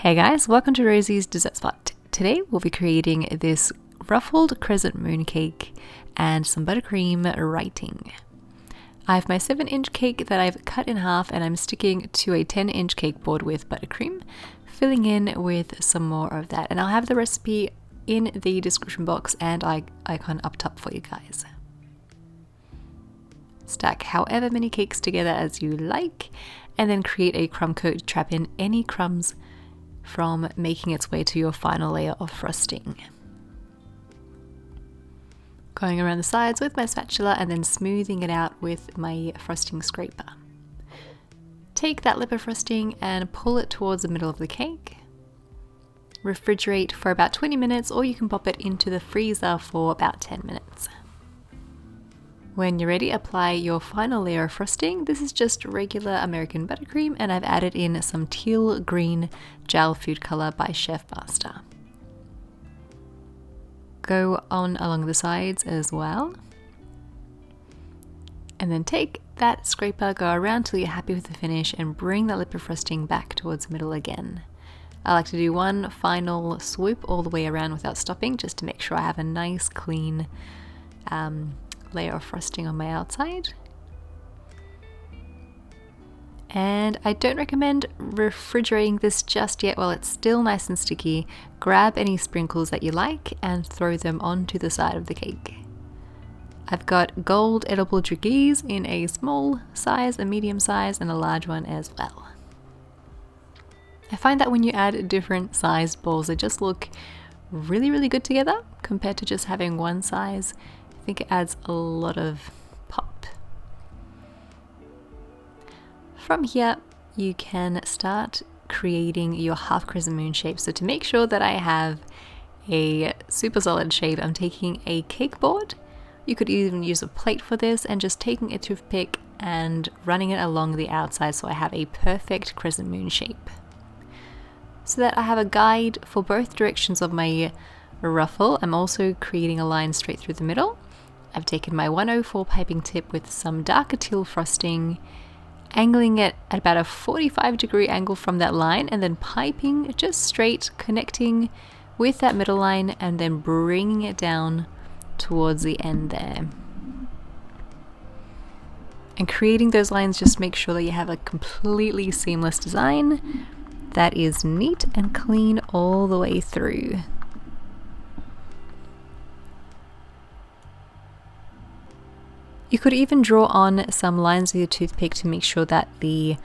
Hey guys, welcome to Rosie's Dessert Spot. Today we'll be creating this ruffled crescent moon cake and some buttercream writing. I have my 7-inch cake that I've cut in half and I'm sticking to a 10-inch cake board with buttercream, filling in with some more of that. And I'll have the recipe in the description box and icon up top for you guys. Stack however many cakes together as you like, and then create a crumb coat to trap in any crumbs from making its way to your final layer of frosting. Going around the sides with my spatula and then smoothing it out with my frosting scraper. Take that lip of frosting and pull it towards the middle of the cake. Refrigerate for about 20 minutes, or you can pop it into the freezer for about 10 minutes. When you're ready, apply your final layer of frosting. This is just regular American buttercream, and I've added in some teal green gel food color by Chef Master. Go on along the sides as well. And then take that scraper, go around till you're happy with the finish, and bring that lip of frosting back towards the middle again. I like to do one final swoop all the way around without stopping, just to make sure I have a nice clean layer of frosting on my outside. And I don't recommend refrigerating this just yet while it's still nice and sticky. Grab any sprinkles that you like and throw them onto the side of the cake. I've got gold edible druggies in a small size, a medium size, and a large one as well. I find that when you add different sized balls, they just look really good together compared to just having one size. I think it adds a lot of pop. From here, you can start creating your half crescent moon shape. So to make sure that I have a super solid shape, I'm taking a cake board. You could even use a plate for this and just taking a toothpick and running it along the outside so I have a perfect crescent moon shape. So that I have a guide for both directions of my ruffle, I'm also creating a line straight through the middle. I've taken my 104 piping tip with some darker teal frosting, angling it at about a 45-degree angle from that line, and then piping just straight, connecting with that middle line and then bringing it down towards the end there. And creating those lines, just make sure that you have a completely seamless design that is neat and clean all the way through. You could even draw on some lines with your toothpick to make sure that the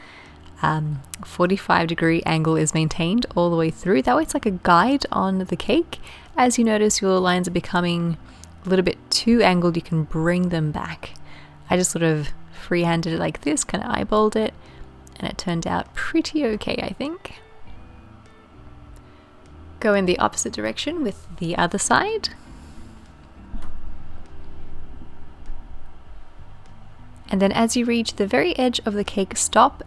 45-degree angle is maintained all the way through. That way it's like a guide on the cake. As you notice your lines are becoming a little bit too angled, you can bring them back. I just sort of freehanded it like this, kind of eyeballed it, and it turned out pretty okay, I think. Go in the opposite direction with the other side. And then as you reach the very edge of the cake, stop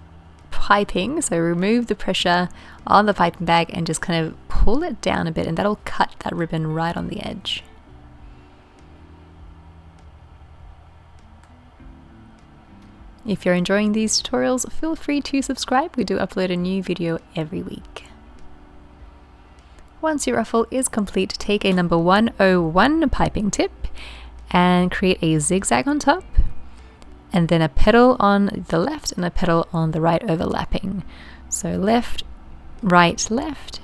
piping. So remove the pressure on the piping bag and just kind of pull it down a bit, and that'll cut that ribbon right on the edge. If you're enjoying these tutorials, feel free to subscribe. We do upload a new video every week. Once your ruffle is complete, take a number 101 piping tip and create a zigzag on top, and then a petal on the left and a petal on the right overlapping. So left, right, left,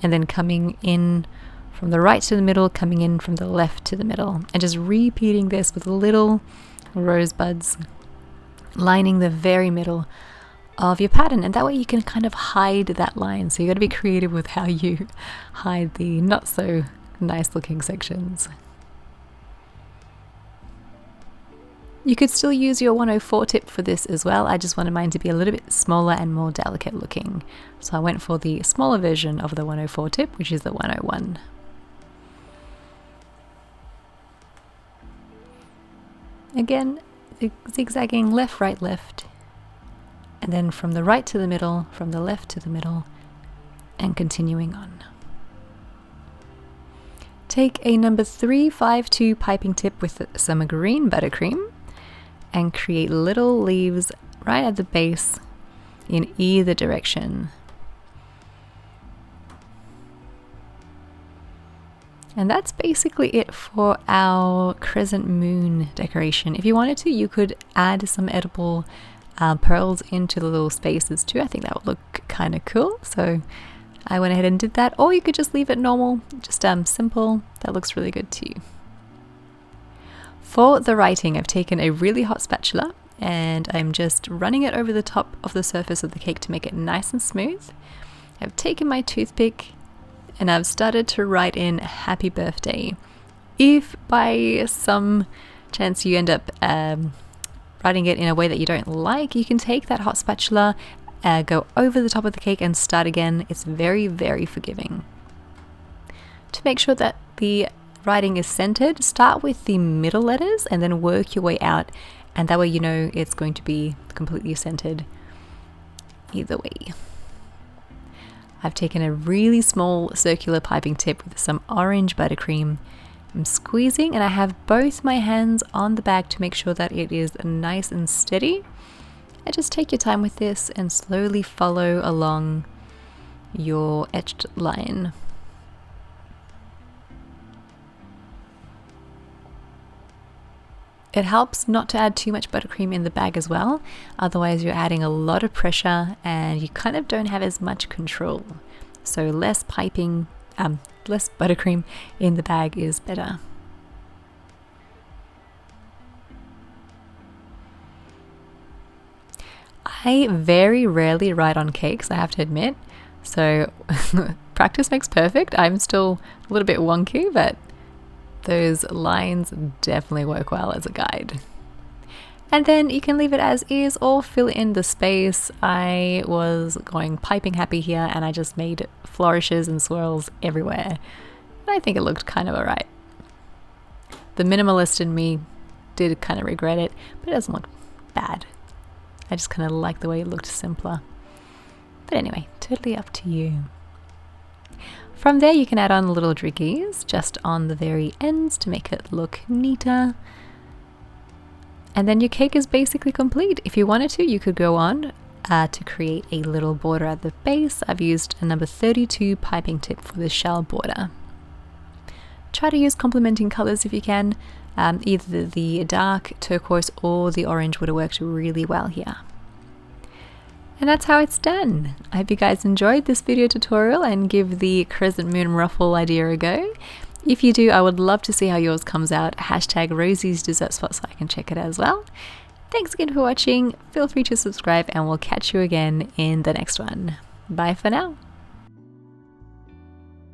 and then coming in from the right to the middle, coming in from the left to the middle, and just repeating this with little rosebuds lining the very middle of your pattern, and that way you can kind of hide that line. So you got to be creative with how you hide the not so nice looking sections. You could still use your 104 tip for this as well. I just wanted mine to be a little bit smaller and more delicate looking. So I went for the smaller version of the 104 tip, which is the 101. Again, zigzagging left, right, left. And then from the right to the middle, from the left to the middle, and continuing on. Take a number 352 piping tip with some green buttercream and create little leaves right at the base in either direction. And that's basically it for our crescent moon decoration. If you wanted to, you could add some edible pearls into the little spaces too. I think that would look kind of cool. So I went ahead and did that. Or you could just leave it normal, just simple. That looks really good too. For the writing, I've taken a really hot spatula and I'm just running it over the top of the surface of the cake to make it nice and smooth. I've taken my toothpick and I've started to write in happy birthday. If by some chance you end up writing it in a way that you don't like, you can take that hot spatula, go over the top of the cake and start again. It's very, very forgiving. To make sure that the writing is centered, start with the middle letters and then work your way out, and that way you know it's going to be completely centered either way. I've taken a really small circular piping tip with some orange buttercream. I'm squeezing and I have both my hands on the bag to make sure that it is nice and steady. And just take your time with this and slowly follow along your etched line. It helps not to add too much buttercream in the bag as well, otherwise you're adding a lot of pressure and you kind of don't have as much control. So less piping, less buttercream in the bag is better. I very rarely write on cakes, I have to admit, so practice makes perfect. I'm still a little bit wonky, but those lines definitely work well as a guide. And then you can leave it as is or fill in the space. I was going piping happy here and I just made flourishes and swirls everywhere. And I think it looked kind of alright. The minimalist in me did kind of regret it, but it doesn't look bad. I just kind of like the way it looked simpler. But anyway, totally up to you. From there you can add on little driggies just on the very ends to make it look neater. And then your cake is basically complete. If you wanted to, you could go on to create a little border at the base. I've used a number 32 piping tip for the shell border. Try to use complementing colors if you can. Either the dark turquoise or the orange would have worked really well here. And that's how it's done. I hope you guys enjoyed this video tutorial and give the crescent moon ruffle idea a go. If you do, I would love to see how yours comes out. Hashtag Rosie's Dessert Spot so I can check it as well. Thanks again for watching. Feel free to subscribe and we'll catch you again in the next one. Bye for now.